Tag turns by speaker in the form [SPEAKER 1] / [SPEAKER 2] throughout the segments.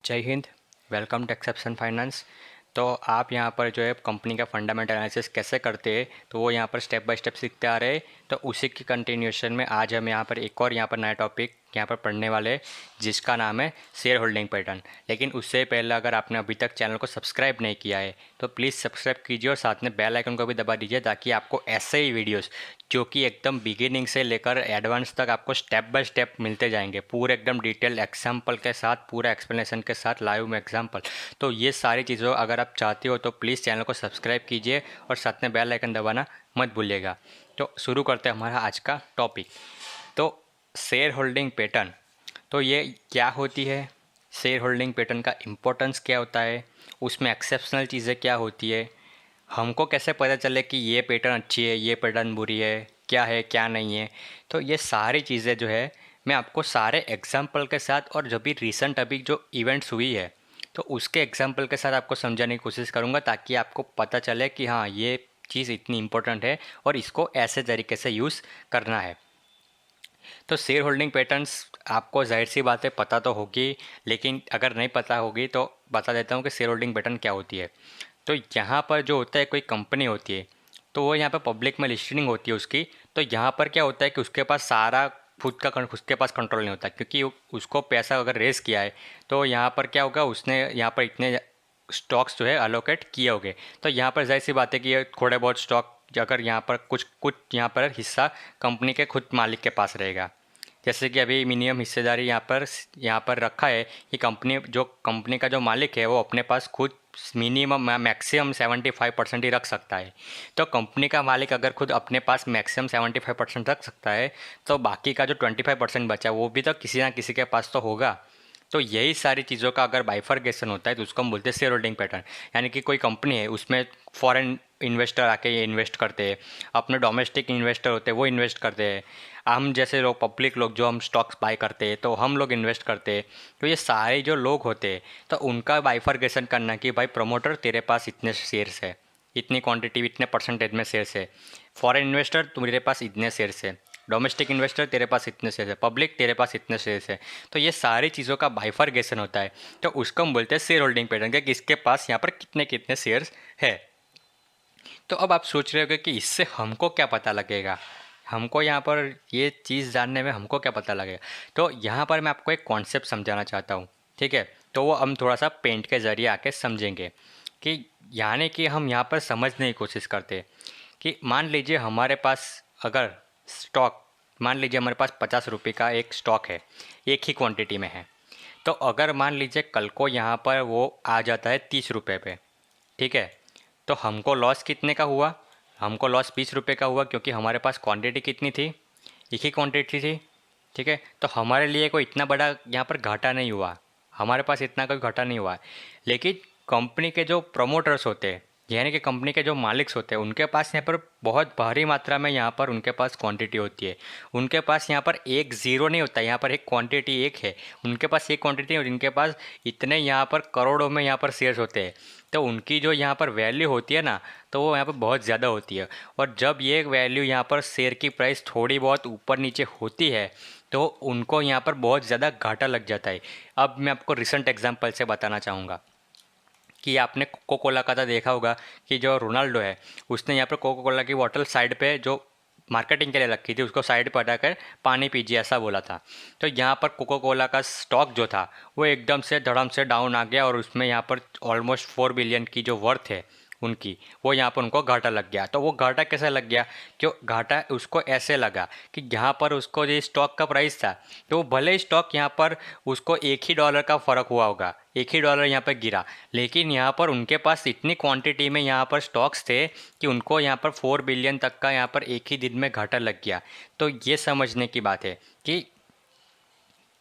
[SPEAKER 1] जय हिंद। Welcome to Exception Finance. तो आप यहाँ पर जो है कंपनी का फंडामेंटल एनालिसिस कैसे करते हैं तो वो यहाँ पर स्टेप बाय स्टेप सीखते आ रहे हैं। तो उसी की कंटिन्यूएशन में आज हम यहाँ पर एक और यहाँ पर नया टॉपिक यहाँ पर पढ़ने वाले हैं जिसका नाम है शेयर होल्डिंग पैटर्न। लेकिन उससे पहले अगर आपने अभी तक चैनल को सब्सक्राइब नहीं किया है तो प्लीज़ सब्सक्राइब कीजिए और साथ में बेल आइकन को भी दबा दीजिए ताकि आपको ऐसे ही वीडियोस जो कि एकदम बिगिनिंग से लेकर एडवांस तक आपको स्टेप बाय स्टेप मिलते जाएंगे, पूरे एकदम डिटेल एग्जाम्पल के साथ, पूरा एक्सप्लेनेशन के साथ, लाइव में एग्जाम्पल। तो ये सारी चीज़ों अगर आप चाहते हो तो प्लीज़ चैनल को सब्सक्राइब कीजिए और साथ में बेल आइकन दबाना मत भूलिएगा। तो शुरू करते हैं हमारा आज का टॉपिक। तो शेयर होल्डिंग पैटर्न, तो ये क्या होती है, शेयर होल्डिंग पैटर्न का इम्पोर्टेंस क्या होता है, उसमें एक्सेप्शनल चीज़ें क्या होती है, हमको कैसे पता चले कि ये पैटर्न अच्छी है, ये पैटर्न बुरी है क्या नहीं है। तो ये सारी चीज़ें जो है मैं आपको सारे एग्जाम्पल के साथ और जो भी रिसेंट अभी जो इवेंट्स हुई है तो उसके एग्जाम्पल के साथ आपको समझाने की कोशिश करूँगा ताकि आपको पता चले कि हाँ ये चीज़ इतनी इम्पोर्टेंट है और इसको ऐसे तरीके से यूज़ करना है। तो शेयर होल्डिंग पैटर्न्स आपको जाहिर सी बात है पता तो होगी, लेकिन अगर नहीं पता होगी तो बता देता हूँ कि शेयर होल्डिंग पैटर्न क्या होती है। तो यहाँ पर जो होता है कोई कंपनी होती है तो वो यहाँ पर पब्लिक में लिस्टिंग होती है उसकी। तो यहाँ पर क्या होता है कि उसके पास सारा उसके पास कंट्रोल नहीं होता क्योंकि उसको पैसा अगर रेस किया है तो यहाँ पर क्या होगा, उसने यहाँ पर इतने स्टॉक्स जो है अलोकेट किए होंगे। तो यहाँ पर जाहिर सी बात है कि ये थोड़े बहुत स्टॉक अगर यहाँ पर कुछ कुछ यहाँ पर हिस्सा कंपनी के खुद मालिक के पास रहेगा। जैसे कि अभी मिनिमम हिस्सेदारी यहाँ पर रखा है कि कंपनी का जो मालिक है वो अपने पास खुद मिनिमम मैक्सिमम 75% ही रख सकता है। तो कंपनी का मालिक अगर खुद अपने पास मैक्सिमम 75% रख सकता है तो बाकी का जो 25% बचा वो भी तो किसी ना किसी के पास तो होगा। तो यही सारी चीज़ों का अगर बाइफरकेशन होता है तो उसको हम बोलते हैं शेयर होल्डिंग पैटर्न। यानी कि कोई कंपनी है उसमें फॉरेन इन्वेस्टर आके ये इन्वेस्ट करते हैं, अपने डोमेस्टिक इन्वेस्टर होते हैं वो इन्वेस्ट करते हैं, हम जैसे लोग पब्लिक लोग जो हम स्टॉक्स बाय करते हैं तो हम लोग इन्वेस्ट करते हैं। तो ये सारे जो लोग होते हैं तो उनका बाइफरकेशन करना कि भाई प्रमोटर तेरे पास इतने शेयर्स है, इतनी क्वांटिटी इतने परसेंटेज में शेयर्स है, फॉरेन इन्वेस्टर तुम्हारे पास इतने शेयर्स है, डोमेस्टिक इन्वेस्टर तेरे पास इतने शेयर्स है, पब्लिक तेरे पास इतने शेयर्स है। तो ये सारी चीज़ों का बाइफरकेशन होता है। तो उसको हम बोलते हैं शेयर होल्डिंग पैटर्न कि किसके पास यहाँ पर कितने कितने शेयर्स है। तो अब आप सोच रहे होगे कि इससे हमको क्या पता लगेगा, हमको यहाँ पर ये चीज़ जानने में हमको क्या पता लगेगा। तो यहाँ पर मैं आपको एक कॉन्सेप्ट समझाना चाहता हूँ, ठीक है। तो वो हम थोड़ा सा पेंट के ज़रिए आके समझेंगे कि यानी कि हम यहाँ पर समझने की कोशिश करते हैं कि मान लीजिए हमारे पास अगर स्टॉक, मान लीजिए हमारे पास 50 रुपये का एक स्टॉक है, एक ही क्वांटिटी में है। तो अगर मान लीजिए कल को यहाँ पर वो आ जाता है 30 रुपये पे, ठीक है। तो हमको लॉस कितने का हुआ, हमको लॉस 20 रुपये का हुआ क्योंकि हमारे पास क्वांटिटी कितनी थी, एक ही क्वांटिटी थी, ठीक है। तो हमारे लिए कोई इतना बड़ा यहाँ पर घाटा नहीं हुआ, हमारे पास इतना कोई घाटा नहीं हुआ। लेकिन कंपनी के जो प्रमोटर्स होते हैं यानी कि कंपनी के जो मालिक होते हैं उनके पास यहाँ पर बहुत भारी मात्रा में यहाँ पर उनके पास क्वांटिटी होती है। उनके पास यहाँ पर एक ज़ीरो नहीं होता, यहाँ पर एक क्वांटिटी एक है, उनके पास एक क्वांटिटी और इनके पास इतने यहाँ पर करोड़ों में यहाँ पर शेयर्स होते हैं। तो उनकी जो यहाँ पर वैल्यू होती है ना तो वो यहाँ पर बहुत ज़्यादा होती है। और जब ये वैल्यू यहाँ पर शेयर की प्राइस थोड़ी बहुत ऊपर नीचे होती है तो उनको यहाँ पर बहुत ज़्यादा घाटा लग जाता है। अब मैं आपको रिसेंट एग्जांपल से बताना चाहूँगा कि आपने कोको कोला का तो देखा होगा कि जो रोनाल्डो है उसने यहाँ पर कोको कोला की बॉटल साइड पे जो मार्केटिंग के लिए रखी थी उसको साइड पर हटाकर पानी पीजिए ऐसा बोला था। तो यहाँ पर कोको कोला का स्टॉक जो था वो एकदम से धड़म से डाउन आ गया और उसमें यहाँ पर ऑलमोस्ट 4 बिलियन की जो वर्थ है उनकी, वो यहाँ पर उनको घाटा लग गया। तो वो घाटा कैसे लग गया, क्यों घाटा उसको ऐसे लगा कि यहाँ पर उसको जो स्टॉक का प्राइस था तो वो भले ही स्टॉक यहाँ पर उसको $1 का फ़र्क हुआ होगा, $1 यहाँ पर गिरा, लेकिन यहाँ पर उनके पास इतनी क्वांटिटी में यहाँ पर स्टॉक्स थे कि उनको यहाँ पर 4 बिलियन तक का यहाँ पर एक ही दिन में घाटा लग गया। तो ये समझने की बात है कि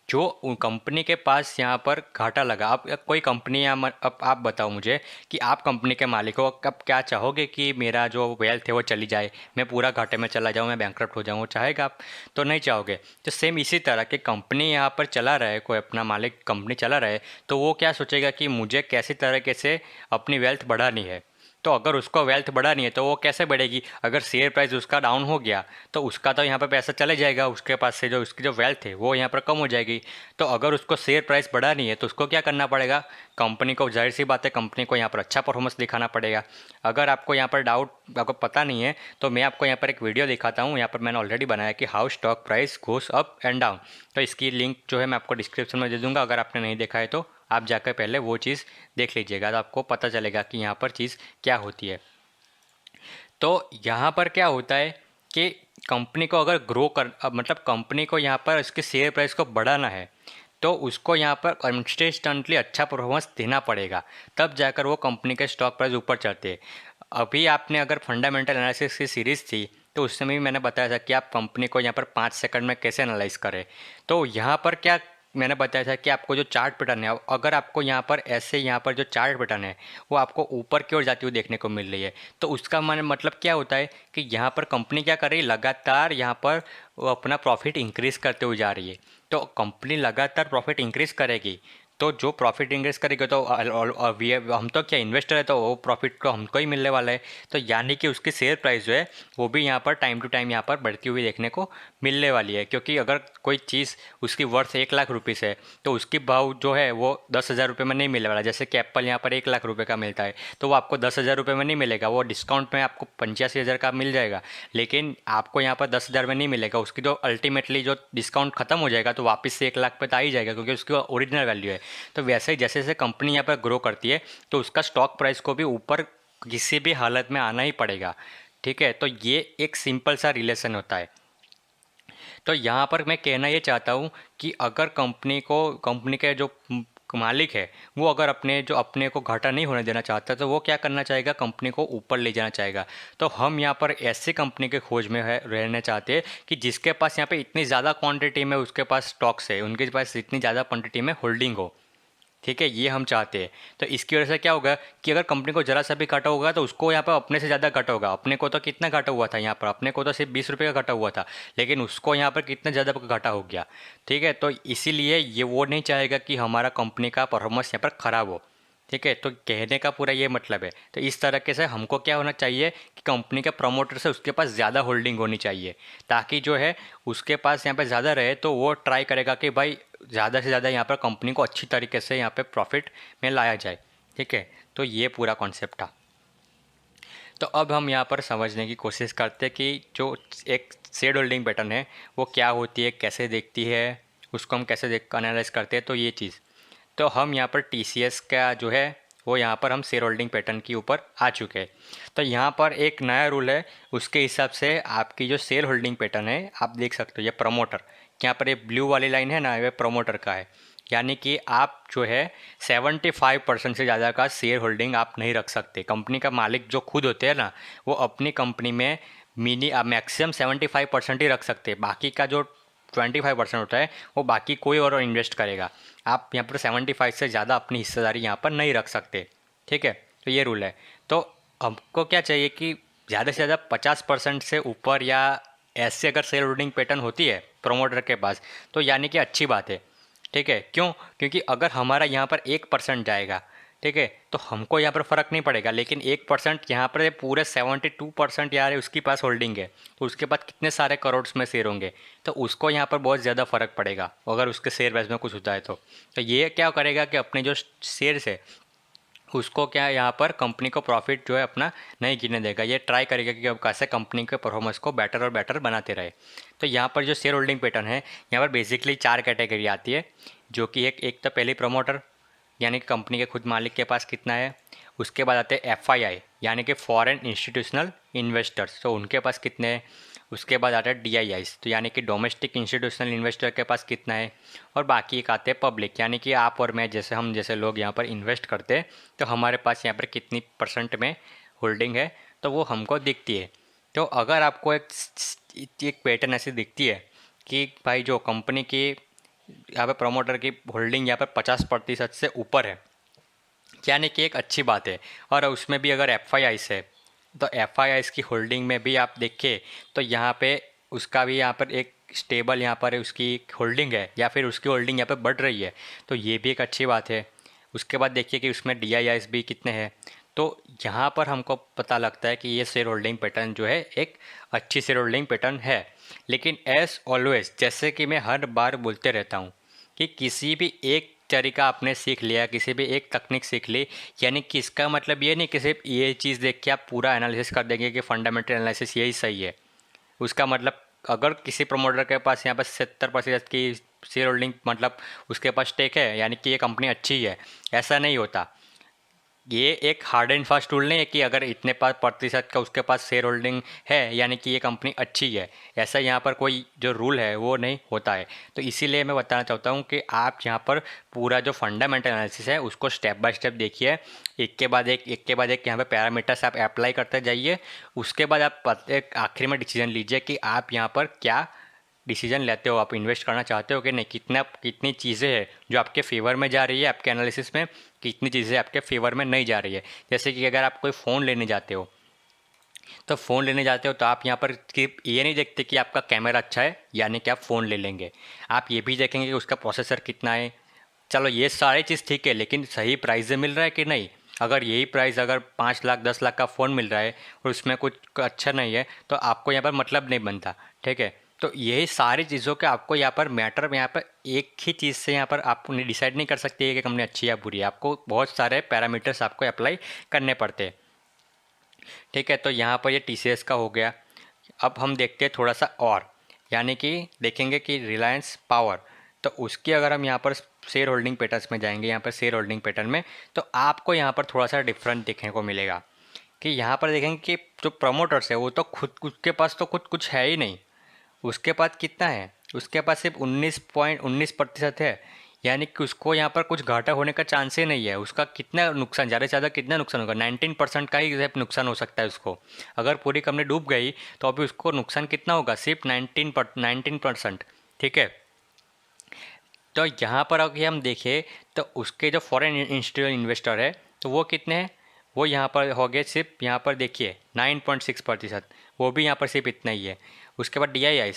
[SPEAKER 1] जो कंपनी के पास यहाँ पर घाटा लगा। अब कोई कंपनी अब आप बताओ मुझे कि आप कंपनी के मालिक हो, कब क्या चाहोगे कि मेरा जो वेल्थ है वो चली जाए, मैं पूरा घाटे में चला जाऊँ, मैं बैंकरप्ट हो जाऊँ, वो चाहेगा आप? तो नहीं चाहोगे। तो सेम इसी तरह कि कंपनी यहाँ पर चला रहा है, कोई अपना मालिक कंपनी चला रहा है तो वो क्या सोचेगा कि मुझे कैसी तरीके से अपनी वेल्थ बढ़ानी है। तो अगर उसको वेल्थ बढ़ा नहीं है तो वो कैसे बढ़ेगी? अगर शेयर प्राइस उसका डाउन हो गया तो उसका तो यहाँ पर पैसा चले जाएगा, उसके पास से जो उसकी जो वेल्थ है वो यहाँ पर कम हो जाएगी। तो अगर उसको शेयर प्राइस बढ़ा नहीं है तो उसको क्या करना पड़ेगा? कंपनी को, जाहिर सी बात है, कंपनी को यहाँ पर अच्छा परफॉर्मेंस दिखाना पड़ेगा। अगर आपको यहाँ पर डाउट, आपको पता नहीं है, तो मैं आपको यहाँ पर एक वीडियो दिखाता हूँ। यहाँ पर मैंने ऑलरेडी बनाया कि how stock price goes up and down. तो इसकी लिंक जो है मैं आपको डिस्क्रिप्शन में दे दूँगा। अगर आपने नहीं देखा है तो आप जाकर पहले वो चीज़ देख लीजिएगा, तो आपको पता चलेगा कि यहाँ पर चीज़ क्या होती है। तो यहाँ पर क्या होता है कि कंपनी को अगर ग्रो कर, मतलब कंपनी को यहाँ पर इसके शेयर प्राइस को बढ़ाना है तो उसको यहाँ पर कंसिस्टेंटली अच्छा परफॉर्मेंस देना पड़ेगा, तब जाकर वो कंपनी के स्टॉक प्राइस ऊपर चढ़ते हैं। अभी आपने अगर फंडामेंटल एनालिसिस की सीरीज़ थी तो उस समय भी मैंने बताया था कि आप कंपनी को यहाँ पर 5 सेकंड में कैसे एनालाइज करें। तो यहाँ पर क्या मैंने बताया था कि आपको जो चार्ट पैटर्न है, अगर आपको यहाँ पर ऐसे, यहाँ पर जो चार्ट पैटर्न है वो आपको ऊपर की ओर जाती हुई देखने को मिल रही है, तो उसका मतलब क्या होता है कि यहाँ पर कंपनी क्या कर रही है, लगातार यहाँ पर वो अपना प्रॉफिट इंक्रीज़ करते हुए जा रही है। तो कंपनी लगातार प्रॉफिट इंक्रीज़ करेगी, तो जो प्रॉफिट इंक्रीज करेगा तो हम तो क्या इन्वेस्टर है, तो वो प्रॉफिट को हमको ही मिलने वाला है। तो यानी कि उसकी शेयर प्राइस जो है वो भी यहाँ पर टाइम टू टाइम यहाँ पर बढ़ती हुई देखने को मिलने वाली है। क्योंकि अगर कोई चीज़ उसकी वर्थ 1 लाख रुपीज़ है तो उसकी भाव जो है वो 10,000 रुपये में नहीं मिलने वाला। जैसे कि एप्पल यहाँ पर 1 लाख रुपये का मिलता है तो वो आपको 10,000 रुपये में नहीं मिलेगा, वो डिस्काउंट में आपको 85,000 का मिल जाएगा। लेकिन आपको यहाँ पर 10,000 में नहीं मिलेगा, उसकी जो अल्टीमेटली जो डिस्काउंट खत्म हो जाएगा तो वापस से 1 लाख पे तो आ ही जाएगा, क्योंकि उसकी ओरिजिनल वैल्यू है। तो वैसे ही जैसे जैसे कंपनी यहाँ पर ग्रो करती है तो उसका स्टॉक प्राइस को भी ऊपर किसी भी हालत में आना ही पड़ेगा। ठीक है, तो ये एक सिंपल सा रिलेशन होता है। तो यहाँ पर मैं कहना ये चाहता हूँ कि अगर कंपनी के जो मालिक है वो अगर अपने को घाटा नहीं होने देना चाहता तो वो क्या करना चाहेगा, कंपनी को ऊपर ले जाना चाहेगा। तो हम यहाँ पर ऐसी कंपनी के खोज में रहना चाहते हैं कि जिसके पास यहाँ पे इतनी ज़्यादा क्वांटिटी में उसके पास स्टॉक्स है, उनके पास इतनी ज़्यादा क्वांटिटी में होल्डिंग हो। ठीक है, ये हम चाहते हैं। तो इसकी वजह से क्या होगा कि अगर कंपनी को ज़रा सा भी घाटा होगा तो उसको यहाँ पर अपने से ज़्यादा घाटा होगा। अपने को तो कितना घाटा हुआ था, यहाँ पर अपने को तो सिर्फ 20 रुपये का घाटा हुआ था, लेकिन उसको यहाँ पर कितना ज़्यादा घाटा हो गया। ठीक है, तो इसीलिए ये वो नहीं चाहेगा कि हमारा कंपनी का परफॉर्मेंस यहाँ पर ख़राब हो। ठीक है, तो कहने का पूरा ये मतलब है। तो इस तरीके से हमको क्या होना चाहिए कि कंपनी के प्रमोटर से उसके पास ज़्यादा होल्डिंग होनी चाहिए, ताकि जो है उसके पास यहाँ पे ज़्यादा रहे तो वो ट्राई करेगा कि भाई ज़्यादा से ज़्यादा यहाँ पर कंपनी को अच्छी तरीके से यहाँ पे प्रॉफिट में लाया जाए। ठीक है, तो ये पूरा कॉन्सेप्ट था। तो अब हम यहाँ पर समझने की कोशिश करते हैं कि जो एक शेयर होल्डिंग पैटर्न है वो क्या होती है, कैसे देखती है, उसको हम कैसे देख एनालाइज करते हैं। तो ये चीज़, तो हम यहाँ पर TCS का जो है वो यहाँ पर हम शेयर होल्डिंग पैटर्न के ऊपर आ चुके हैं। तो यहाँ पर एक नया रूल है, उसके हिसाब से आपकी जो शेयर होल्डिंग पैटर्न है आप देख सकते हो, ये प्रमोटर, यहाँ पर ये ब्लू वाली लाइन है ना, ये प्रमोटर का है। यानी कि आप जो है 75% से ज़्यादा का शेयर होल्डिंग आप नहीं रख सकते। कंपनी का मालिक जो खुद होते हैं ना, वो अपनी कंपनी में मैक्सिमम 75% ही रख सकते हैं। बाकी का जो 25% होता है वो बाकी कोई और इन्वेस्ट करेगा। आप यहाँ पर 75 से ज़्यादा अपनी हिस्सेदारी यहाँ पर नहीं रख सकते। ठीक है, तो ये रूल है। तो हमको क्या चाहिए कि ज़्यादा से ज़्यादा 50% से ऊपर या ऐसे अगर शेयर होल्डिंग पैटर्न होती है प्रोमोटर के पास तो यानी कि अच्छी बात है। ठीक है, क्यों? क्योंकि अगर हमारा यहाँ पर 1% जाएगा, ठीक है, तो हमको यहाँ पर फ़र्क नहीं पड़ेगा, लेकिन 1% यहाँ पर पूरे 72% यार उसके पास होल्डिंग है, तो उसके बाद कितने सारे करोड़ में शेयर होंगे, तो उसको यहाँ पर बहुत ज़्यादा फ़र्क पड़ेगा अगर उसके शेयर प्राइस में कुछ होता है। तो ये क्या करेगा कि अपने जो शेयर्स है उसको क्या यहाँ पर कंपनी को प्रॉफिट जो है अपना नहीं गिरने देगा। ये ट्राई करेगा कि अब कैसे कंपनी के परफॉर्मेंस को बेटर और बेटर बनाते रहे। तो यहाँ पर जो शेयर होल्डिंग पैटर्न है, यहाँ पर बेसिकली 4 कैटेगरी आती है, जो कि एक तो पहले प्रमोटर, यानी कि कंपनी के खुद मालिक के पास कितना है। उसके बाद आते हैं FII, यानी कि फॉरेन इंस्टीट्यूशनल इन्वेस्टर्स, तो उनके पास कितने हैं। उसके बाद आता है DIIs, तो यानी कि डोमेस्टिक इंस्टीट्यूशनल इन्वेस्टर के पास कितना है। और बाकी एक आते हैं पब्लिक, यानी कि आप और मैं जैसे, हम जैसे लोग यहाँ पर इन्वेस्ट करते हैं तो हमारे पास यहाँ पर कितनी % में होल्डिंग है, तो वो हमको दिखती है। तो अगर आपको एक पैटर्न ऐसी दिखती है कि भाई जो कंपनी की यहाँ पे प्रमोटर की होल्डिंग यहाँ पर 50% से ऊपर है, यानी कि एक अच्छी बात है। और उसमें भी अगर FIIs है तो FIIs की होल्डिंग में भी आप देखें तो यहाँ पे उसका भी यहाँ पर एक स्टेबल यहाँ पर उसकी होल्डिंग है, या फिर उसकी होल्डिंग यहाँ पे बढ़ रही है, तो ये भी एक अच्छी बात है। उसके बाद देखिए कि उसमें DIIs भी कितने हैं, तो यहाँ पर हमको पता लगता है कि ये शेयर होल्डिंग पैटर्न जो है एक अच्छी शेयर होल्डिंग पैटर्न है। लेकिन एज ऑलवेज, जैसे कि मैं हर बार बोलते रहता हूँ कि किसी भी एक तरीका आपने सीख लिया, किसी भी एक तकनीक सीख ली, यानी कि इसका मतलब ये नहीं कि सिर्फ ये चीज़ देख के आप पूरा एनालिसिस कर देंगे कि फंडामेंटल एनालिसिस यही सही है। उसका मतलब अगर किसी प्रमोटर के पास यहाँ पर 70% की शेयर होल्डिंग, मतलब उसके पास स्टेक है, यानी कि ये कंपनी अच्छी है, ऐसा नहीं होता। ये एक हार्ड एंड फास्ट रूल नहीं है कि अगर इतने पास प्रतिशत का उसके पास शेयर होल्डिंग है यानी कि ये कंपनी अच्छी है। ऐसा यहाँ पर कोई जो रूल है वो नहीं होता है। तो इसीलिए मैं बताना चाहता हूँ कि आप यहाँ पर पूरा जो फंडामेंटल एनालिसिस है उसको स्टेप बाय स्टेप देखिए, एक के बाद एक यहाँ पे पैरामीटर्स आप अप्लाई करते जाइए। उसके बाद आप एक आखिर में डिसीजन लीजिए कि आप यहाँ पर क्या डिसीजन लेते हो, आप इन्वेस्ट करना चाहते हो कि नहीं, कितनी चीज़ें हैं जो आपके फेवर में जा रही है आपके एनालिसिस में, कितनी चीज़ें आपके फेवर में नहीं जा रही है। जैसे कि अगर आप कोई फ़ोन लेने जाते हो, तो फ़ोन लेने जाते हो तो आप यहाँ पर सिर्फ ये नहीं देखते कि आपका कैमरा अच्छा है यानी कि आप फ़ोन ले लेंगे, आप ये भी देखेंगे कि उसका प्रोसेसर कितना है। चलो ये सारी चीज़ ठीक है, लेकिन सही प्राइस में मिल रहा है कि नहीं। अगर यही प्राइस अगर 5 लाख 10 लाख का फ़ोन मिल रहा है और उसमें कुछ अच्छा नहीं है तो आपको यहाँ पर मतलब नहीं बनता। ठीक है, तो यही सारी चीज़ों के आपको यहाँ पर मैटर में यहाँ पर एक ही चीज़ से यहाँ पर आप डिसाइड नहीं कर सकते कि कंपनी अच्छी या बुरी है। आपको बहुत सारे पैरामीटर्स आपको अप्लाई करने पड़ते हैं। ठीक है, तो यहाँ पर ये टीसीएस का हो गया। अब हम देखते हैं थोड़ा सा और, यानी कि देखेंगे कि रिलायंस पावर, तो उसकी अगर हम यहाँ पर शेयर होल्डिंग पैटर्न्स में जाएंगे, यहाँ पर शेयर होल्डिंग पैटर्न में, तो आपको यहाँ पर थोड़ा सा डिफरेंट देखने को मिलेगा कि यहाँ पर देखेंगे कि जो प्रमोटर्स है वो तो खुद उसके पास तो खुद कुछ है ही नहीं। उसके पास कितना है, उसके पास सिर्फ 19.19% है, यानी कि उसको यहाँ पर कुछ घाटा होने का चांस ही नहीं है। उसका कितना नुकसान, ज़्यादा से ज़्यादा कितना नुकसान होगा, 19% का ही सिर्फ नुकसान हो सकता है उसको। अगर पूरी कंपनी डूब गई तो अभी उसको नुकसान कितना होगा, सिर्फ 19%। ठीक है, तो यहाँ पर अगर हम देखें तो उसके जो फॉरेन इंस्टीट्यूशनल इन्वेस्टर है तो वो कितने हैं, वो यहाँ पर हो गए सिर्फ, यहाँ पर देखिए 9.6%, वो भी यहाँ पर सिर्फ इतना ही है। उसके बाद डी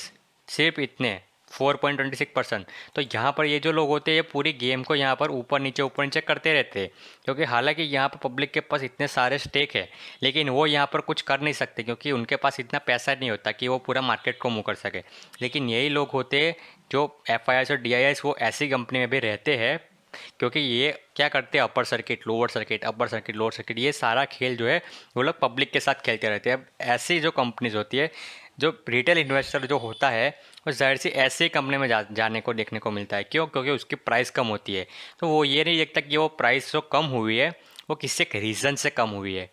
[SPEAKER 1] सिर्फ इतने 4.26%। तो यहाँ पर ये जो लोग होते हैं ये पूरी गेम को यहाँ पर ऊपर नीचे करते रहते हैं, क्योंकि हालांकि यहाँ पर पब्लिक के पास इतने सारे स्टेक है लेकिन वो यहाँ पर कुछ कर नहीं सकते क्योंकि उनके पास इतना पैसा नहीं होता कि वो पूरा मार्केट को मूव कर सके। लेकिन यही लोग होते हैं जो एफ और डी वो ऐसी कंपनी में भी रहते हैं, क्योंकि ये क्या करते हैं, upper circuit lower circuit, upper circuit lower circuit, ये सारा खेल जो है वो लोग पब्लिक के साथ खेलते रहते हैं। अब ऐसी जो कंपनीज होती है, जो रिटेल इन्वेस्टर जो होता है वो जाहिर सी ऐसी कंपनी में जाने को देखने को मिलता है। क्यों, क्योंकि उसकी प्राइस कम होती है, तो वो ये नहीं देखता कि वो प्राइस जो कम हुई है वो किसी एक रीज़न से कम हुई है।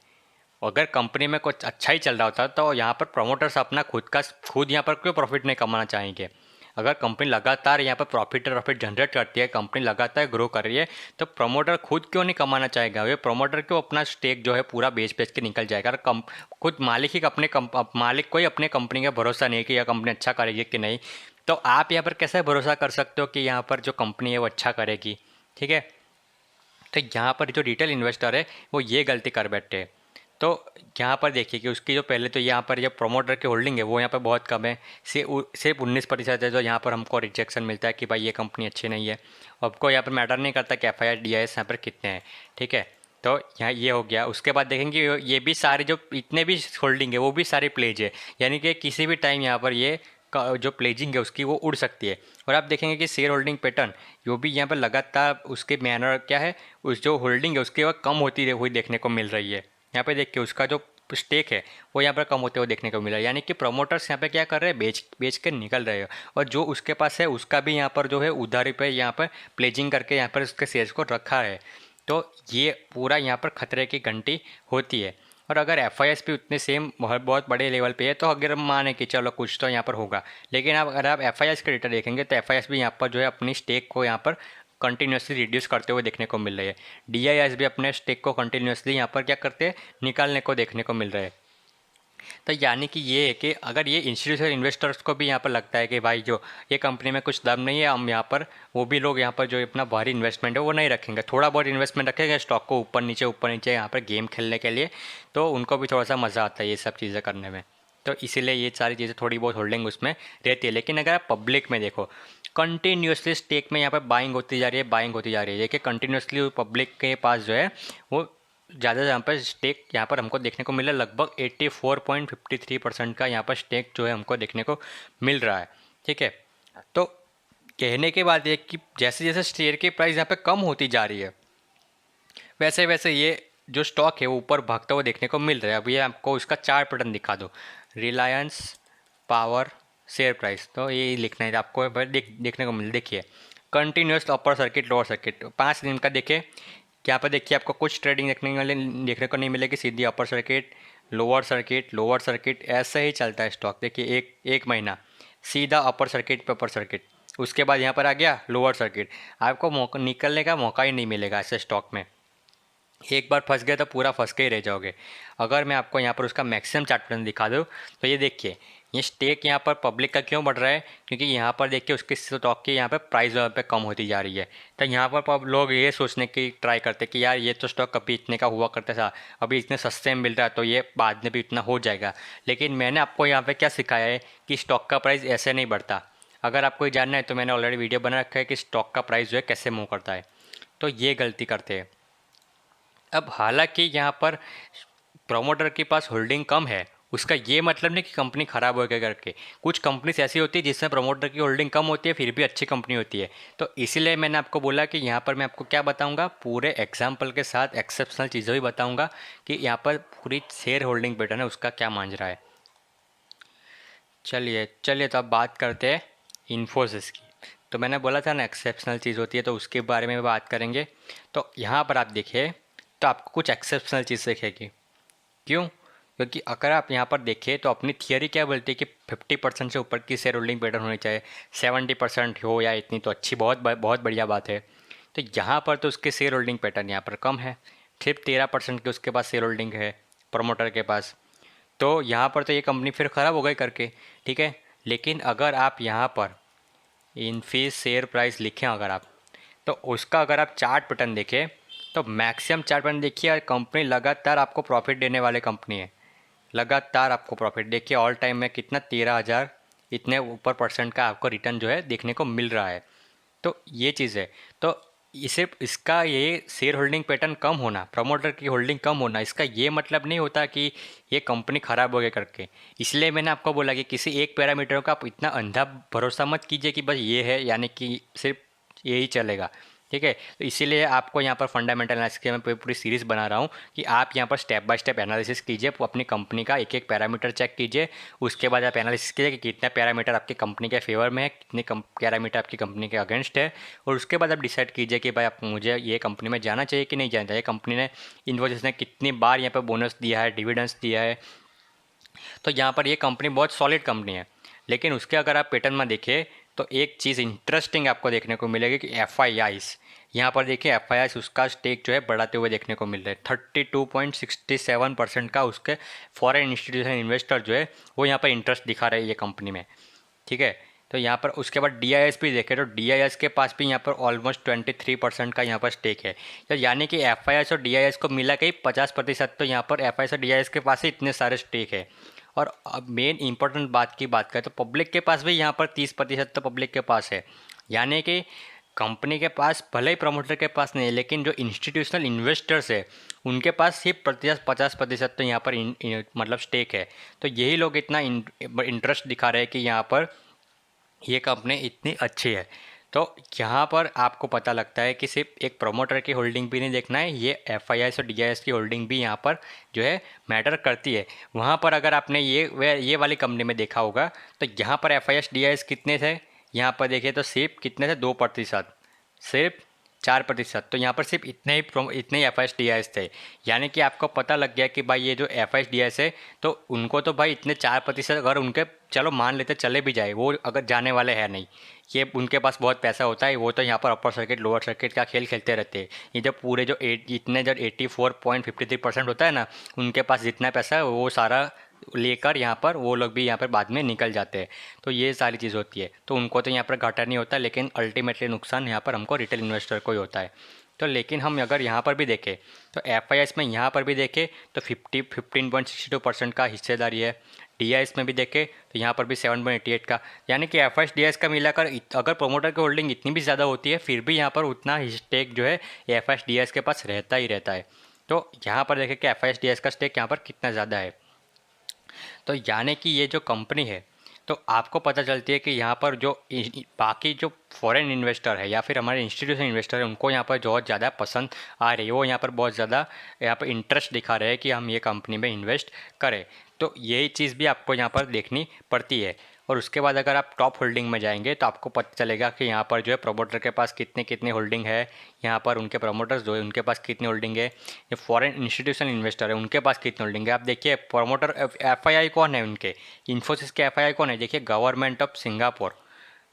[SPEAKER 1] अगर कंपनी में कुछ अच्छा ही चल रहा होता तो यहाँ पर प्रमोटर्स अपना खुद यहाँ पर क्यों प्रॉफिट नहीं कमाना चाहेंगे। अगर कंपनी लगातार यहाँ पर प्रॉफिट जनरेट करती है, कंपनी लगातार ग्रो कर रही है, तो प्रमोटर खुद क्यों नहीं कमाना चाहेगा। वे प्रमोटर क्यों अपना स्टेक जो है पूरा बेच बेच के निकल जाएगा। अगर खुद मालिक ही मालिक को ही अपने कंपनी का भरोसा नहीं है कि यह कंपनी अच्छा करेगी कि नहीं, तो आप यहाँ पर कैसे भरोसा कर सकते हो कि यहाँ पर जो कंपनी है वो अच्छा करेगी। ठीक है, तो यहाँ पर जो रिटेल इन्वेस्टर है वो ये गलती कर बैठे हैं। तो यहाँ पर देखिए कि उसकी जो पहले तो यहाँ पर जो प्रमोटर की होल्डिंग है वो यहाँ पर बहुत कम है, सिर्फ 19% है, जो यहाँ पर हमको रिजेक्शन मिलता है कि भाई ये कंपनी अच्छी नहीं है। आपको यहाँ पर मैटर नहीं करता कि FII यहाँ पर कितने हैं। ठीक है, तो यहाँ ये हो गया। उसके बाद देखेंगे ये भी सारे जो इतने भी होल्डिंग है वो भी सारी प्लेज है, यानी कि किसी भी टाइम यहाँ पर ये जो प्लेजिंग है उसकी वो उड़ सकती है। और आप देखेंगे कि शेयर होल्डिंग पैटर्न जो भी यहाँ पर लगातार उसके मैनर क्या है, उस जो होल्डिंग है उसके वह कम होती हुई देखने को मिल रही है। यहाँ पे देखिए उसका जो स्टेक है वो यहाँ पर कम होते हुए देखने को मिला है, यानी कि प्रमोटर्स यहाँ पे क्या कर रहे हैं, बेच बेच के निकल रहे हैं। और जो उसके पास है उसका भी यहाँ पर जो है उधारी पे यहाँ पर प्लेजिंग करके यहाँ पर उसके शेयर्स को रखा है। तो ये पूरा यहाँ पर खतरे की घंटी होती है। और अगर FIS भी उतने सेम बहुत बड़े लेवल पे है तो अगर हम माने कि चलो कुछ तो यहाँ पर होगा, लेकिन अब अगर आप FIS के डेटा देखेंगे तो FIS भी यहाँ पर जो है अपनी स्टेक को यहाँ पर कंटिन्यूसली रिड्यूस करते हुए देखने को मिल रही है। DIS भी अपने स्टेक को कंटिन्यूसली यहाँ पर क्या करते हैं, निकालने को देखने को मिल रहा है। तो यानी कि ये है कि अगर ये इंस्टीट्यूशनल इन्वेस्टर्स को भी यहाँ पर लगता है कि भाई जो ये कंपनी में कुछ दम नहीं है, हम यहाँ पर वो भी लोग यहाँ पर जो अपना भारी इन्वेस्टमेंट है वो नहीं रखेंगे, थोड़ा बहुत इन्वेस्टमेंट रखेंगे स्टॉक को ऊपर नीचे यहाँ पर गेम खेलने के लिए, तो उनको भी थोड़ा सा मज़ा आता है ये सब चीज़ें करने में। तो इसीलिए ये सारी चीज़ें थोड़ी बहुत होल्डिंग उसमें रहती है। लेकिन अगर आप पब्लिक में देखो, कंटिन्यूसली स्टेक में यहाँ पर बाइंग होती जा रही है, बाइंग होती जा रही है कि कंटिन्यूसली पब्लिक के पास जो है वो ज़्यादा यहाँ पर स्टेक यहाँ पर हमको देखने को मिला, लगभग 84.53% का यहाँ पर स्टेक जो है हमको देखने को मिल रहा है। ठीक है, तो कहने के बाद ये कि जैसे जैसे शेयर की प्राइस यहाँ पे कम होती जा रही है, वैसे वैसे ये जो स्टॉक है वो ऊपर भागता हुआ देखने को मिल रहा है। अब ये आपको इसका चार्ट पैटर्न दिखा दो, रिलायंस पावर शेयर प्राइस, तो ये लिखना है आपको, देखने को मिल, देखिए continuous upper circuit lower circuit 5 दिन का देखे, यहाँ पर देखिए आपको कुछ ट्रेडिंग देखने को नहीं मिलेगी, सीधी अपर सर्किट लोअर सर्किट ऐसा ही चलता है स्टॉक। देखिए एक महीना सीधा अपर सर्किट पे अपर सर्किट, उसके बाद यहाँ पर आ गया लोअर सर्किट, आपको मौका निकलने का मौका ही नहीं मिलेगा ऐसे स्टॉक में। एक बार फंस गए तो पूरा फंस के ही रह जाओगे। अगर मैं आपको यहाँ पर उसका मैक्सिमम चार्ट पैटर्न दिखा दूँ तो ये देखिए, ये स्टेक यहाँ पर पब्लिक का क्यों बढ़ रहा है, क्योंकि यहाँ पर देखिए उसके स्टॉक की यहाँ पर प्राइस पे कम होती जा रही है। तो यहाँ पर लोग ये सोचने की ट्राई करते कि यार ये तो स्टॉक कभी इतने का हुआ करता था, अभी इतने सस्ते में मिल रहा है तो ये बाद में भी इतना हो जाएगा। लेकिन मैंने आपको यहाँ पर क्या सिखाया है कि स्टॉक का प्राइस ऐसे नहीं बढ़ता। अगर आपको जानना है तो मैंने ऑलरेडी वीडियो बना रखा है कि स्टॉक का प्राइस जो है कैसे मूव करता है, तो ये गलती करते हैं। अब हालांकि यहाँ पर प्रोमोटर के पास होल्डिंग कम है, उसका ये मतलब नहीं कि कंपनी ख़राब हो गया करके। कुछ कंपनीज ऐसी होती है जिसमें प्रोमोटर की होल्डिंग कम होती है फिर भी अच्छी कंपनी होती है। तो इसीलिए मैंने आपको बोला कि यहाँ पर मैं आपको क्या बताऊँगा, पूरे एग्जाम्पल के साथ एक्सेप्शनल चीज़ें भी बताऊँगा कि यहाँ पर पूरी शेयर होल्डिंग पैटर्न है उसका क्या मान रहा है। चलिए चलिए तो अब बात करते हैं इन्फोसिस की। तो मैंने बोला था ना एक्सेप्शनल चीज़ होती है तो उसके बारे में बात करेंगे। तो यहाँ पर आप देखिए तो आपको कुछ एक्सेप्शनल चीज़ दिखेगी। क्यों? क्योंकि अगर आप यहाँ पर देखें तो अपनी थियरी क्या बोलती है कि 50% से ऊपर की शेयर होल्डिंग पैटर्न होनी चाहिए, 70% हो या इतनी तो अच्छी, बहुत बढ़िया बात है। तो यहाँ पर तो उसके शेयर होल्डिंग पैटर्न यहाँ पर कम है, सिर्फ 13% के उसके पास शेयर होल्डिंग है प्रमोटर के पास। तो यहाँ पर तो ये कंपनी फिर ख़राब हो गई करके, ठीक है। लेकिन अगर आप यहाँ पर इनफीस शेयर प्राइस लिखें अगर आप, तो उसका अगर आप चार्ट पैटर्न देखें तो मैक्सिमम चार्ट पैटर्न देखिए, कंपनी लगातार आपको प्रॉफिट देने वाले कंपनी है, लगातार आपको प्रॉफिट देखिए ऑल टाइम में कितना 13,000 इतने ऊपर परसेंट का आपको रिटर्न जो है देखने को मिल रहा है। तो ये चीज़ है। तो इसे इसका ये शेयर होल्डिंग पैटर्न कम होना, प्रमोटर की होल्डिंग कम होना, इसका ये मतलब नहीं होता कि ये कंपनी ख़राब हो गया करके। इसलिए मैंने आपको बोला कि किसी एक पैरामीटर का आप इतना अंधा भरोसा मत कीजिए कि बस ये है यानी कि सिर्फ यही चलेगा, ठीक है। तो इसीलिए आपको यहाँ पर फंडामेंटल एनालिसिस की मैं पूरी सीरीज़ बना रहा हूँ कि आप यहाँ पर स्टेप बाय स्टेप एनालिसिस कीजिए, अपनी कंपनी का एक एक पैरामीटर चेक कीजिए। उसके बाद आप एनालिसिस कीजिए कि कितना पैरामीटर आपकी कंपनी के फेवर में है, कितने पैरामीटर आपकी कंपनी के अगेंस्ट है, और उसके बाद आप डिसाइड कीजिए कि भाई आप मुझे ये कंपनी में जाना चाहिए कि नहीं जाना चाहिए। कंपनी ने इन्फोसिस ने कितनी बार यहाँ पर बोनस दिया है, डिविडेंड्स दिया है, तो यहाँ पर ये कंपनी बहुत सॉलिड कंपनी है। लेकिन उसके अगर आप पैटर्न में देखें तो एक चीज़ इंटरेस्टिंग आपको देखने को मिलेगी कि FIIs, यहाँ पर देखिए FIIs उसका स्टेक जो है बढ़ाते हुए देखने को मिल रहा है। 32.67% का उसके फॉरेन इंस्टीट्यूशन इन्वेस्टर जो है वो यहाँ पर इंटरेस्ट दिखा रहे हैं ये कंपनी में, ठीक है। तो यहाँ पर उसके बाद DIS भी देखें तो DIS के पास भी यहाँ पर ऑलमोस्ट 23% का यहाँ पर स्टेक है। तो यानी कि FIIs और DIS को मिला के 50%, तो यहाँ पर FIIs और DIS के पास ही इतने सारे स्टेक है। और अब मेन इंपॉर्टेंट बात की बात करें तो पब्लिक के पास भी यहाँ पर 30% तो पब्लिक के पास है। यानी कि कंपनी के पास भले ही प्रमोटर के पास नहीं है, लेकिन जो इंस्टीट्यूशनल इन्वेस्टर्स है उनके पास सिर्फ 50% तो यहाँ पर मतलब स्टेक है। तो यही लोग इतना इंटरेस्ट दिखा रहे हैं कि यहाँ पर ये कंपनी इतनी अच्छी है। तो यहाँ पर आपको पता लगता है कि सिर्फ एक प्रोमोटर की होल्डिंग भी नहीं देखना है, ये FIIs और DIS की होल्डिंग भी यहाँ पर जो है मैटर करती है। वहाँ पर अगर आपने ये वाली कंपनी में देखा होगा तो यहाँ पर FIIs DIS कितने थे, यहाँ पर देखिए तो सिर्फ कितने थे, 2%, सिर्फ 4%। तो यहाँ पर सिर्फ इतने ही FIIs DIS थे। यानी कि आपको पता लग गया कि भाई ये जो FIIs DIS है तो उनको तो भाई इतने 4% अगर उनके, चलो मान लेते चले भी जाए, वो अगर जाने वाले हैं नहीं, ये उनके पास बहुत पैसा होता है, वो तो यहाँ पर अपर सर्किट लोअर सर्किट का खेल खेलते रहते हैं। ये जो पूरे जो 84.53% होता है ना, उनके पास जितना पैसा है वो सारा लेकर यहाँ पर वो लोग भी यहाँ पर बाद में निकल जाते हैं। तो ये सारी चीज़ होती है, तो उनको तो यहाँ पर घाटा नहीं होता, लेकिन अल्टीमेटली नुकसान यहाँ पर हमको रिटेल इन्वेस्टर को ही होता है। तो लेकिन हम अगर यहाँ पर भी देखें तो FIIs में यहाँ पर भी देखें तो 15.62% का हिस्सेदारी है। DIS में भी देखें तो यहाँ पर भी 7.88 का, यानी कि FIIs DIS का मिलाकर अगर प्रोमोटर की होल्डिंग इतनी भी ज़्यादा होती है फिर भी यहाँ पर उतना स्टेक जो है FIIs DIS के पास रहता ही रहता है। तो यहाँ पर देखें कि FIS का स्टेक यहाँ पर कितना ज़्यादा है। तो यानी कि ये जो कंपनी है, तो आपको पता चलती है कि यहाँ पर जो बाकी जो फॉरेन इन्वेस्टर है या फिर हमारे इंस्टीट्यूशन इन्वेस्टर है, उनको यहाँ पर बहुत ज़्यादा पसंद आ रही है, वो यहाँ पर बहुत ज़्यादा यहाँ पर इंटरेस्ट दिखा रहे हैं कि हम ये कंपनी में इन्वेस्ट करें। तो यही चीज़ भी आपको यहाँ पर देखनी पड़ती है। और उसके बाद अगर आप टॉप होल्डिंग में जाएंगे तो आपको पता चलेगा कि यहाँ पर जो है प्रमोटर के पास कितने कितने होल्डिंग है, यहाँ पर उनके प्रमोटर्स जो है उनके पास कितनी होल्डिंग है, ये फॉरेन इंस्टीट्यूशन इन्वेस्टर है उनके पास कितनी होल्डिंग है। आप देखिए प्रमोटर FII कौन है उनके, इन्फोसिस के FII कौन है, देखिए गवर्नमेंट ऑफ सिंगापुर,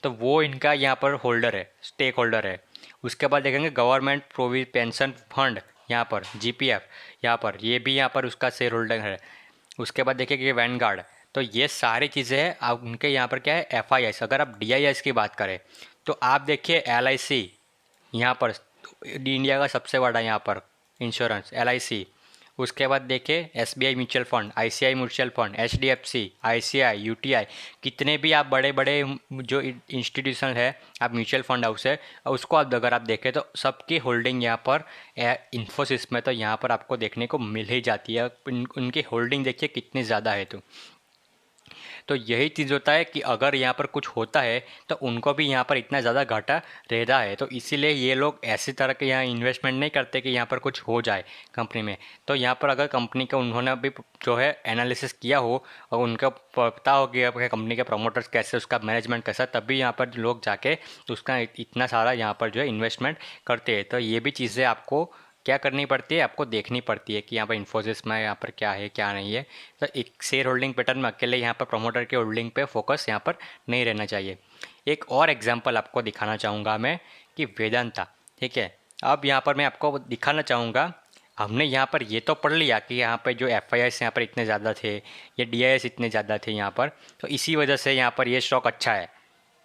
[SPEAKER 1] तो वो इनका यहाँ पर होल्डर है, स्टेक होल्डर है। उसके बाद देखेंगे गवर्नमेंट प्रोविड पेंशन फंड, यहाँ पर GPF, यहाँ पर ये भी यहाँ पर उसका शेयर होल्डर है। उसके बाद देखिए कि वैनगार्ड, तो ये सारी चीज़ें हैं। अब उनके यहाँ पर क्या है FIS। अगर आप DIS की बात करें तो आप देखिए LIC, यहाँ पर इंडिया का सबसे बड़ा यहाँ पर इंश्योरेंस LIC। उसके बाद देखिए SBI mutual fund, ICI mutual fund, HDFC, ICI, UTI, कितने भी आप बड़े बड़े जो इंस्टीट्यूशन है, आप म्यूचुअल फंड हाउस है, उसको आप अगर आप देखें तो सबकी होल्डिंग यहाँ पर इन्फोसिस में तो यहाँ पर आपको देखने को मिल ही जाती है। उनकी होल्डिंग देखिए कितनी ज़्यादा है। तो यही चीज़ होता है कि अगर यहाँ पर कुछ होता है तो उनको भी यहाँ पर इतना ज़्यादा घाटा रहता है। तो इसीलिए ये लोग ऐसी तरह के यहाँ इन्वेस्टमेंट नहीं करते कि यहाँ पर कुछ हो जाए कंपनी में। तो यहाँ पर अगर कंपनी का उन्होंने अभी जो है एनालिसिस किया हो और उनको पता हो कि आपके कंपनी के प्रमोटर्स कैसे, उसका मैनेजमेंट कैसा, तभी यहाँ पर लोग जाके उसका इतना सारा यहाँ पर जो है इन्वेस्टमेंट करते हैं। तो ये भी चीज़ें आपको क्या करनी पड़ती है, आपको देखनी पड़ती है कि यहाँ पर इन्फोसिस में यहाँ पर क्या है क्या नहीं है। तो एक शेयर होल्डिंग पैटर्न में अकेले यहाँ पर प्रमोटर के होल्डिंग पे फोकस यहाँ पर नहीं रहना चाहिए। एक और एग्जांपल आपको दिखाना चाहूँगा मैं कि वेदांता, ठीक है। अब यहाँ पर मैं आपको दिखाना चाहूँगा, हमने यहाँ पर ये तो पढ़ लिया कि यहाँ पर जो FIS यहाँ पर इतने ज़्यादा थे, ये DIS इतने ज़्यादा थे यहाँ पर, तो इसी वजह से यहाँ पर ये स्टॉक अच्छा है,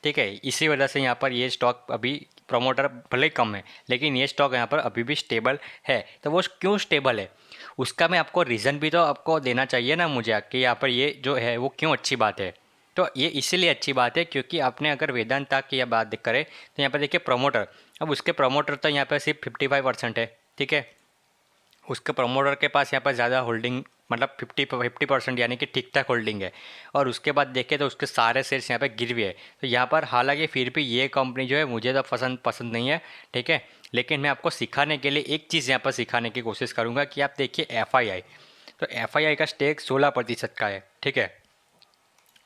[SPEAKER 1] ठीक है। इसी वजह से यहाँ पर ये स्टॉक अभी प्रमोटर भले ही कम है लेकिन ये स्टॉक यहाँ पर अभी भी स्टेबल है। तो वो क्यों स्टेबल है उसका मैं आपको रीज़न भी तो आपको देना चाहिए ना मुझे, कि यहाँ पर ये जो है वो क्यों अच्छी बात है। तो ये इसीलिए अच्छी बात है क्योंकि आपने अगर वेदांता की बात करें तो यहाँ पर देखिए प्रमोटर, अब उसके प्रमोटर तो यहाँ पर सिर्फ 55% है, ठीक है। उसके प्रमोटर के पास यहाँ पर ज़्यादा होल्डिंग, मतलब 50% यानी कि ठीक ठाक होल्डिंग है। और उसके बाद देखें तो उसके सारे शेयर्स यहाँ पे गिरवी है। तो यहाँ पर हालांकि फिर भी ये कंपनी जो है मुझे तो पसंद नहीं है, ठीक है। लेकिन मैं आपको सिखाने के लिए एक चीज़ यहाँ पर सिखाने की कोशिश करूँगा कि आप देखिए FII, तो FII का स्टेक 16% का है, ठीक है।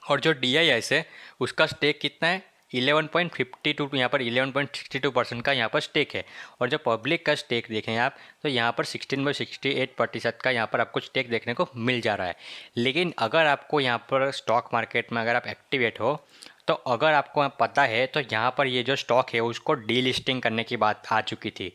[SPEAKER 1] और जो DIS है उसका स्टेक कितना है 11.52, यहाँ पर 11.62% का यहाँ पर स्टेक है। और जो पब्लिक का स्टेक देखें आप तो यहाँ पर 16.68% का यहाँ पर आपको स्टेक देखने को मिल जा रहा है। लेकिन अगर आपको यहाँ पर स्टॉक मार्केट में अगर आप एक्टिवेट हो तो अगर आपको पता है तो यहाँ पर ये जो स्टॉक है उसको डीलिस्टिंग करने की बात आ चुकी थी।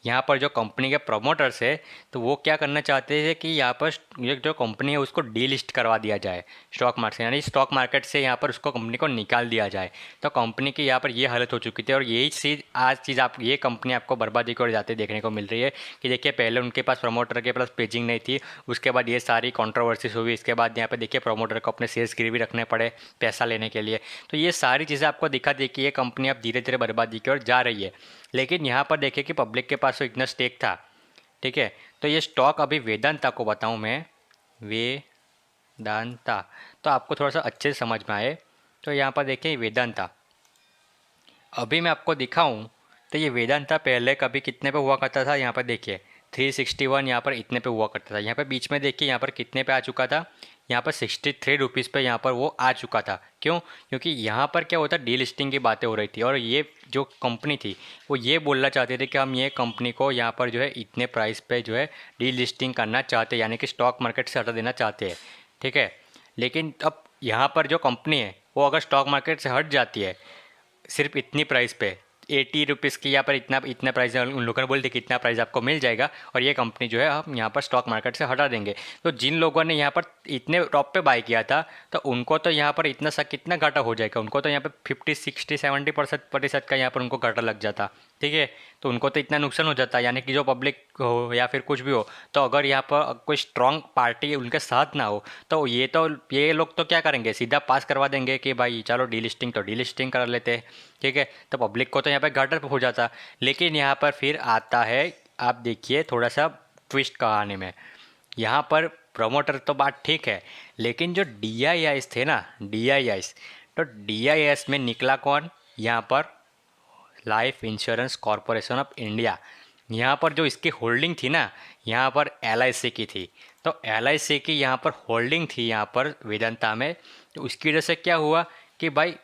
[SPEAKER 1] यहाँ पर जो कंपनी के प्रमोटर्स है तो वो क्या करना चाहते थे कि यहाँ पर ये जो कंपनी है उसको डीलिस्ट करवा दिया जाए स्टॉक मार्केट से, यानी स्टॉक मार्केट से यहाँ पर उसको कंपनी को निकाल दिया जाए। तो कंपनी की यहाँ पर ये हालत हो चुकी थी और यही चीज़ आप ये कंपनी आपको बर्बादी की ओर जाते देखने को मिल रही है कि देखिए पहले उनके पास प्रमोटर के पास पेजिंग नहीं थी, उसके बाद ये सारी कॉन्ट्रोवर्सीज हुई, इसके बाद यहाँ पर देखिए प्रमोटर को अपने शेयर्स गिरवी रखने पड़े पैसा लेने के लिए। तो ये सारी चीज़ें आपको दिखा दी कि ये कंपनी अब धीरे धीरे बर्बादी की ओर जा रही है। लेकिन यहाँ पर देखिए कि पब्लिक के पास तो इतना स्टेक था, ठीक है। तो ये स्टॉक अभी वेदांता को बताऊँ मैं, वेदांता, तो आपको थोड़ा सा अच्छे से समझ में आए। तो यहाँ पर देखिए वेदांता अभी मैं आपको दिखाऊं तो ये वेदांता पहले कभी कितने पे हुआ करता था, यहाँ पर देखिए 361 यहाँ पर इतने पे हुआ करता था। यहाँ पर बीच में देखिए यहाँ पर कितने पे आ चुका था, यहाँ पर 63 रुपीज़ पे यहाँ पर वो आ चुका था। क्यों? क्योंकि यहाँ पर क्या होता, डीलिस्टिंग की बातें हो रही थी और ये जो कंपनी थी वो ये बोलना चाहते थे कि हम ये कंपनी को यहाँ पर जो है इतने प्राइस पे जो है डीलिस्टिंग करना चाहते हैं, यानी कि स्टॉक मार्केट से हटा देना चाहते हैं, ठीक है। लेकिन अब यहाँ पर जो कंपनी है वो अगर स्टॉक मार्केट से हट जाती है सिर्फ इतनी प्राइस पे 80 रुपीज़ की, यहाँ पर इतना प्राइस उन लोगों ने बोल दिया कि इतना प्राइस आपको मिल जाएगा और ये कंपनी जो है हम यहाँ पर स्टॉक मार्केट से हटा देंगे। तो जिन लोगों ने यहाँ पर इतने टॉप पे बाय किया था तो उनको तो यहाँ पर कितना घाटा हो जाएगा, उनको तो यहाँ पर 50 60 70% का यहाँ पर उनको घाटा लग जाता, ठीक है। तो उनको तो इतना नुकसान हो जाता है, यानी कि जो पब्लिक हो या फिर कुछ भी हो, तो अगर यहाँ पर कोई स्ट्रॉन्ग पार्टी उनके साथ ना हो तो ये लोग तो क्या करेंगे, सीधा पास करवा देंगे कि भाई चलो डीलिस्टिंग तो डीलिस्टिंग कर लेते हैं, ठीक है। तो पब्लिक को तो यहाँ पर घाटा हो जाता। लेकिन यहाँ पर फिर आता है, आप देखिए थोड़ा सा ट्विस्ट कहानी में। यहाँ पर प्रमोटर तो बात ठीक है, लेकिन जो DIIs थे ना, DIIs, तो DIIs में निकला कौन? यहाँ पर life insurance corporation of India. यहाँ पर जो इसकी होल्डिंग थी ना, यहाँ पर LIC की थी। तो LIC की यहाँ पर होल्डिंग थी यहाँ पर वेदांता में। तो उसकी वजह से क्या हुआ कि भाई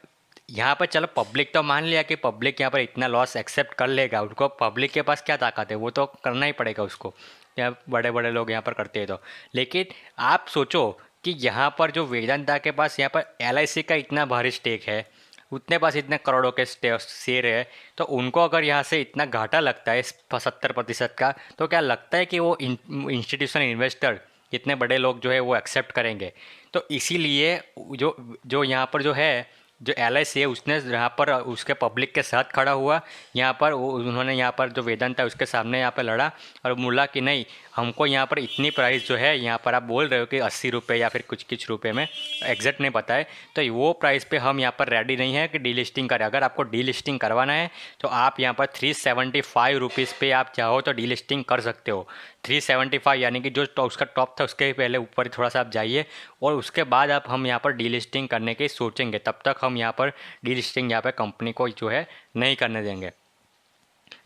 [SPEAKER 1] यहाँ पर चलो पब्लिक तो मान लिया कि पब्लिक यहाँ पर इतना लॉस एक्सेप्ट कर लेगा, उनको पब्लिक के पास क्या ताकत है, वो तो करना ही पड़ेगा उसको, या बड़े बड़े लोग यहाँ पर करते हैं तो। लेकिन आप सोचो कि यहाँ पर जो वेदांता के पास यहाँ पर LIC का इतना भारी स्टेक है, उतने पास इतने करोड़ों के शेयर है, तो उनको अगर यहाँ से इतना घाटा लगता है 70% का, तो क्या लगता है कि वो इंस्टीट्यूशनल इन्वेस्टर, इतने बड़े लोग जो है वो एक्सेप्ट करेंगे? तो इसीलिए जो जो यहाँ पर जो है, जो LIC है, उसने यहाँ पर उसके पब्लिक के साथ खड़ा हुआ। यहाँ पर उन्होंने यहाँ पर जो वेदांता है उसके सामने यहाँ पर लड़ा और बोला कि नहीं, हमको यहाँ पर इतनी प्राइस जो है, यहाँ पर आप बोल रहे हो कि 80 रुपये या फिर कुछ कुछ रुपये में, एग्जैक्ट नहीं पता है, तो वो प्राइस पे हम यहाँ पर रेडी नहीं है कि डीलिस्टिंग करें। अगर आपको डीलिस्टिंग करवाना है तो आप यहाँ पर 375 रुपीज़ पे आप चाहो तो डीलिस्टिंग कर सकते हो। 375 यानी कि जो उसका टॉप था उसके पहले ऊपर थोड़ा सा आप जाइए, और उसके बाद आप हम यहाँ पर डीलिस्टिंग करने की सोचेंगे। तब तक हम यहाँ पर डीलिस्टिंग यहाँ पर कंपनी को जो है नहीं करने देंगे।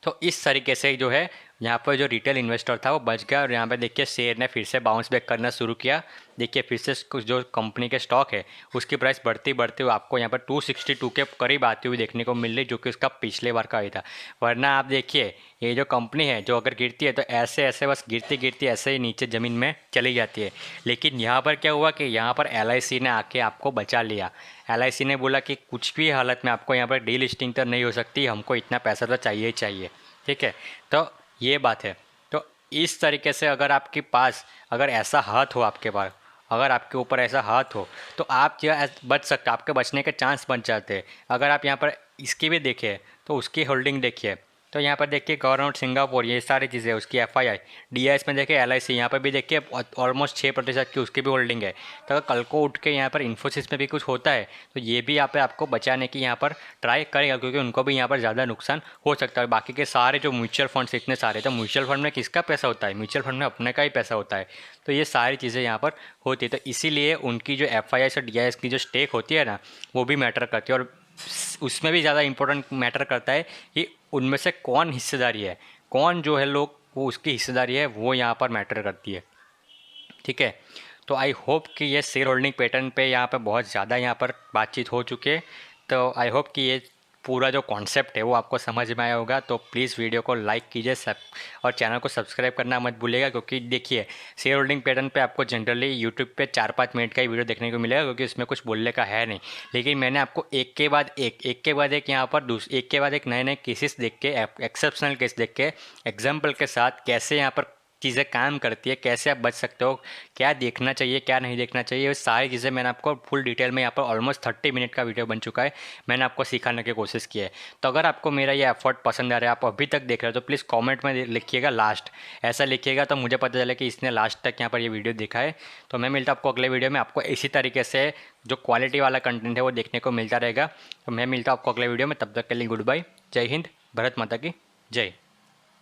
[SPEAKER 1] तो इस तरीके से जो है यहाँ पर जो रिटेल इन्वेस्टर था वो बच गया, और यहाँ पे देखिए शेयर ने फिर से बाउंस बैक करना शुरू किया। देखिए फिर से कुछ जो कंपनी के स्टॉक है उसकी प्राइस बढ़ती बढ़ती हुई आपको यहाँ पर 262 के करीब आती हुई देखने को मिल रही, जो कि उसका पिछले बार का ही था। वरना आप देखिए ये जो कंपनी है जो अगर गिरती है तो ऐसे ऐसे बस गिरती गिरती ऐसे ही नीचे ज़मीन में चली जाती है। लेकिन यहाँ पर क्या हुआ कि यहाँ पर LIC ने आके आपको बचा लिया। LIC ने बोला कि कुछ भी हालत में आपको यहाँ पर डीलिस्टिंग तो नहीं हो सकती, हमको इतना पैसा तो चाहिए ही चाहिए। ठीक है, तो ये बात है। तो इस तरीके से अगर आपके पास अगर ऐसा हाथ हो, आपके पास अगर आपके ऊपर ऐसा हाथ हो, तो आप क्या बच सकते, आपके बचने के चांस बन जाते हैं। अगर आप यहाँ पर इसकी भी देखिए तो उसकी होल्डिंग देखिए, तो यहाँ पर देखिए गवर्नमेंट सिंगापुर, ये सारी चीज़ें उसकी FII, DIS में देखिए LIC, यहाँ पर भी देखिए ऑलमोस्ट 6% की उसकी भी होल्डिंग है। तो अगर कल को उठ के यहाँ पर इन्फोसिस में भी कुछ होता है तो ये भी यहाँ पे आपको बचाने की यहाँ पर ट्राई करेगा, क्योंकि उनको भी यहाँ पर ज़्यादा नुकसान हो सकता है। बाकी के सारे जो म्यूचुअल फंड्स इतने सारे, तो म्यूचुअल फंड में किसका पैसा होता है? म्यूचुअल फंड में अपने का ही पैसा होता है। तो ये सारी चीज़ें यहाँ पर होती है, तो इसीलिए उनकी जो FII और DIS की जो स्टेक होती है ना, वो भी मैटर करती है। और उसमें भी ज़्यादा इम्पोर्टेंट मैटर करता है कि उनमें से कौन हिस्सेदारी है, कौन जो है लोग वो उसकी हिस्सेदारी है, वो यहाँ पर मैटर करती है। ठीक है, तो आई होप कि ये शेयर होल्डिंग पैटर्न पे यहाँ पर बहुत ज़्यादा यहाँ पर बातचीत हो चुकी है। तो आई होप कि ये पूरा जो कॉन्सेप्ट है वो आपको समझ में आया होगा। तो प्लीज़ वीडियो को लाइक कीजिए, और चैनल को सब्सक्राइब करना मत भूलिएगा, क्योंकि देखिए शेयर होल्डिंग पैटर्न पे आपको जनरली यूट्यूब पे 4-5 मिनट का ही वीडियो देखने को मिलेगा, क्योंकि उसमें कुछ बोलने का है नहीं। लेकिन मैंने आपको एक के बाद एक यहाँ पर एक के बाद एक नए नए केसेस देख के, एक्सेप्शनल केस देख के, एग्जाम्पल के साथ कैसे यहाँ पर चीज़ें काम करती है, कैसे आप बच सकते हो, क्या देखना चाहिए क्या नहीं देखना चाहिए, वो सारी चीज़ें मैंने आपको फुल डिटेल में यहाँ पर ऑलमोस्ट 30 मिनट का वीडियो बन चुका है, मैंने आपको सिखाने की कोशिश की है। तो अगर आपको मेरा ये एफर्ट पसंद आ रहा है, आप अभी तक देख रहे हो, तो प्लीज़ कमेंट में लिखिएगा लास्ट, ऐसा लिखिएगा तो मुझे पता चले कि इसने लास्ट तक यहाँ पर ये वीडियो देखा है। तो मैं मिलता आपको अगले वीडियो में, आपको इसी तरीके से जो क्वालिटी वाला कंटेंट है वो देखने को मिलता रहेगा। तो मैं मिलता हूँ आपको अगले वीडियो में, तब तक के लिए गुड बाय, जय हिंद, भारत माता की जय।